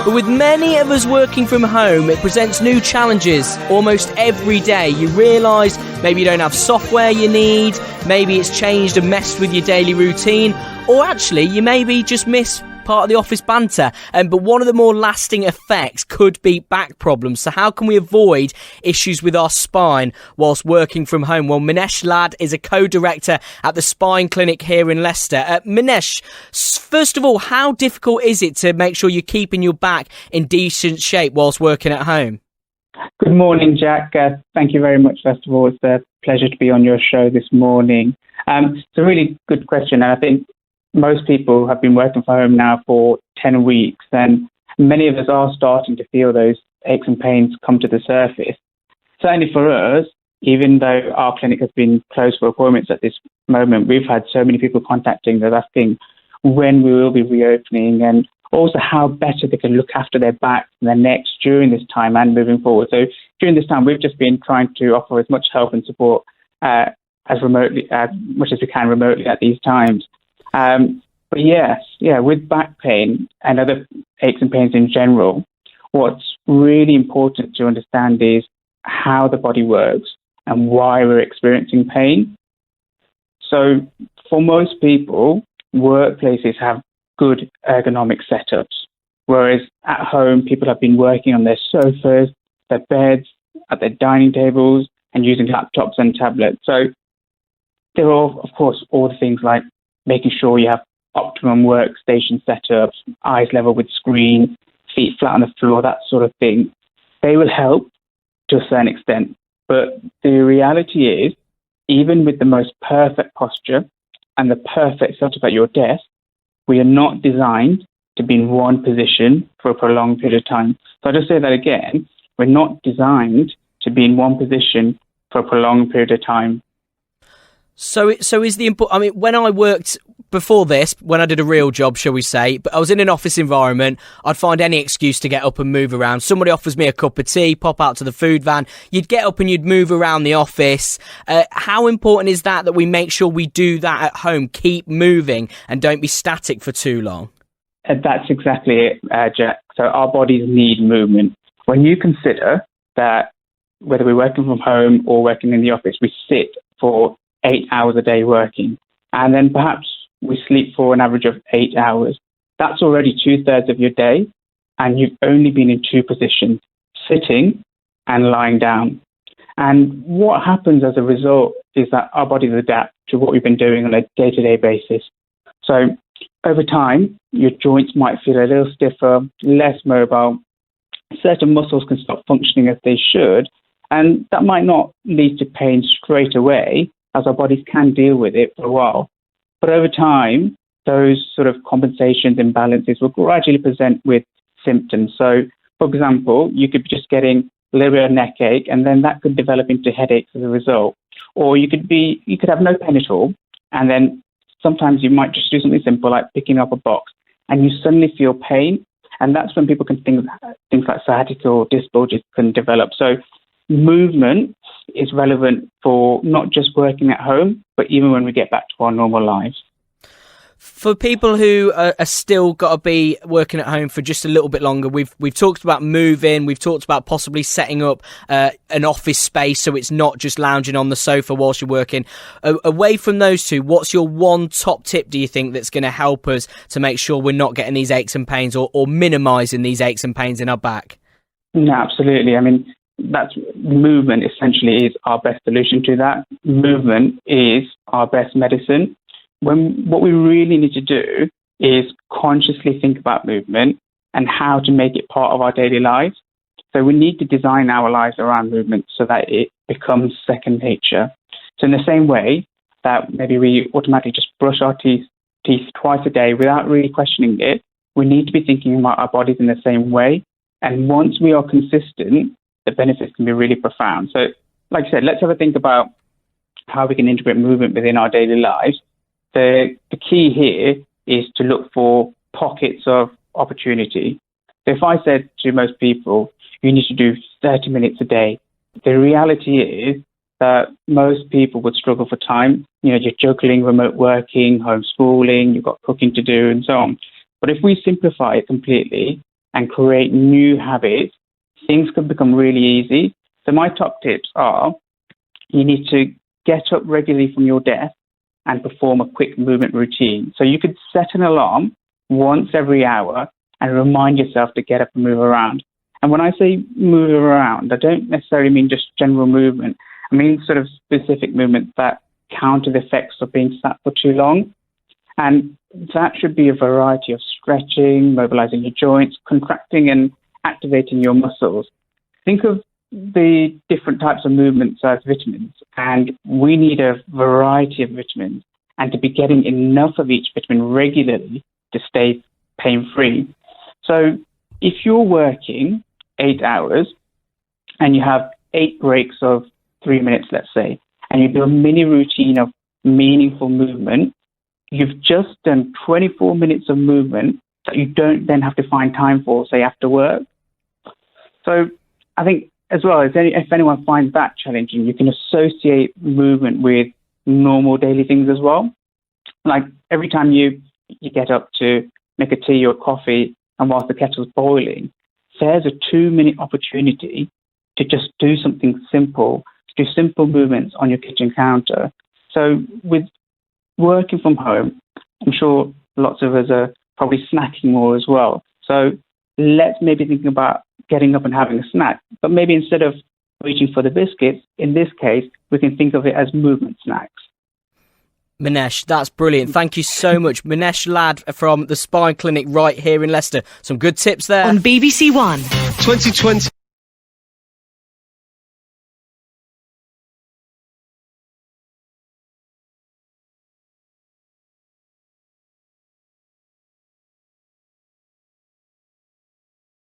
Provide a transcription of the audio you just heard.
But with many of us working from home, it presents new challenges almost every day. You realise maybe you don't have software you need, maybe it's changed and messed with your daily routine, or actually you maybe just miss part of the office banter. But one of the more lasting effects could be back problems. So how can we avoid issues with our spine whilst working from home? Well, Minesh Ladd is a co-director at the Spine Clinic here in Leicester. Minesh, first of all, how difficult is it to make sure you're keeping your back in decent shape whilst working at home? Good morning, Jack. Thank you very much. First of all, it's a pleasure to be on your show this morning. It's a really good question, and I think most people have been working from home now for 10 weeks, and many of us are starting to feel those aches and pains come to the surface. Certainly for us, even though our clinic has been closed for appointments at this moment, we've had so many people contacting us asking when we will be reopening and also how better they can look after their backs and their necks during this time and moving forward. So during this time, we've just been trying to offer as much help and support as much as we can remotely at these times. But yes, with back pain and other aches and pains in general, what's really important to understand is how the body works and why we're experiencing pain. So for most people, workplaces have good ergonomic setups, whereas at home, people have been working on their sofas, their beds, at their dining tables, and using laptops and tablets. So there are, of course, all the things like making sure you have optimum workstation setups, eyes level with screen, feet flat on the floor, that sort of thing. They will help to a certain extent. But the reality is, even with the most perfect posture and the perfect setup at your desk, we are not designed to be in one position for a prolonged period of time. So I'll just say that again. We're not designed to be in one position for a prolonged period of time. So is the important? I mean, when I worked before this, when I did a real job, shall we say, but I was in an office environment, I'd find any excuse to get up and move around. Somebody offers me a cup of tea, pop out to the food van, you'd get up and you'd move around the office. How important is that we make sure we do that at home, keep moving and don't be static for too long? That's exactly it, Jack. So our bodies need movement. When you consider that whether we're working from home or working in the office, we sit for 8 hours a day working, and then perhaps we sleep for an average of 8 hours. That's already 2/3 of your day, and you've only been in two positions, sitting and lying down. And what happens as a result is that our bodies adapt to what we've been doing on a day-to-day basis. So over time, your joints might feel a little stiffer, less mobile. Certain muscles can stop functioning as they should, and that might not lead to pain straight away, as our bodies can deal with it for a while. But over time, those sort of compensations, imbalances will gradually present with symptoms. So, for example, you could be just getting a little bit of neck ache, and then that could develop into headaches as a result. Or you could have no pain at all, and then sometimes you might just do something simple like picking up a box, and you suddenly feel pain, and that's when people can think things like sciatica or disc bulges can develop. So movement is relevant for not just working at home, but even when we get back to our normal lives. For people who are still got to be working at home for just a little bit longer, we've talked about moving, we've talked about possibly setting up an office space so it's not just lounging on the sofa whilst you're working. Away from those two, what's your one top tip, do you think, that's going to help us to make sure we're not getting these aches and pains or minimising these aches and pains in our back? No, absolutely. I mean, that's movement essentially is our best solution to that. Movement is our best medicine. What we really need to do is consciously think about movement and how to make it part of our daily lives. So we need to design our lives around movement so that it becomes second nature. So in the same way that maybe we automatically just brush our teeth twice a day without really questioning it, we need to be thinking about our bodies in the same way. And once we are consistent, the benefits can be really profound. So, like I said, let's have a think about how we can integrate movement within our daily lives. The key here is to look for pockets of opportunity. So if I said to most people, you need to do 30 minutes a day, the reality is that most people would struggle for time. You know, you're juggling remote working, homeschooling, you've got cooking to do, and so on. But if we simplify it completely and create new habits, things can become really easy. So my top tips are you need to get up regularly from your desk and perform a quick movement routine. So you could set an alarm once every hour and remind yourself to get up and move around. And when I say move around, I don't necessarily mean just general movement. I mean sort of specific movements that counter the effects of being sat for too long. And that should be a variety of stretching, mobilizing your joints, contracting and activating your muscles. Think of the different types of movements as vitamins, and we need a variety of vitamins, and to be getting enough of each vitamin regularly to stay pain-free. So if you're working 8 hours and you have 8 breaks of 3 minutes, let's say, and you do a mini routine of meaningful movement, you've just done 24 minutes of movement that you don't then have to find time for, say, after work. So I think as well, if anyone finds that challenging, you can associate movement with normal daily things as well. Like every time you get up to make a tea or coffee, and whilst the kettle's boiling, there's a 2-minute opportunity to just do something simple, do simple movements on your kitchen counter. So with working from home, I'm sure lots of us are probably snacking more as well. So let's maybe think about getting up and having a snack. But maybe instead of reaching for the biscuits, in this case, we can think of it as movement snacks. Manesh, that's brilliant. Thank you so much. Manesh Ladd from the Spine Clinic right here in Leicester. Some good tips there. On BBC One. 2020.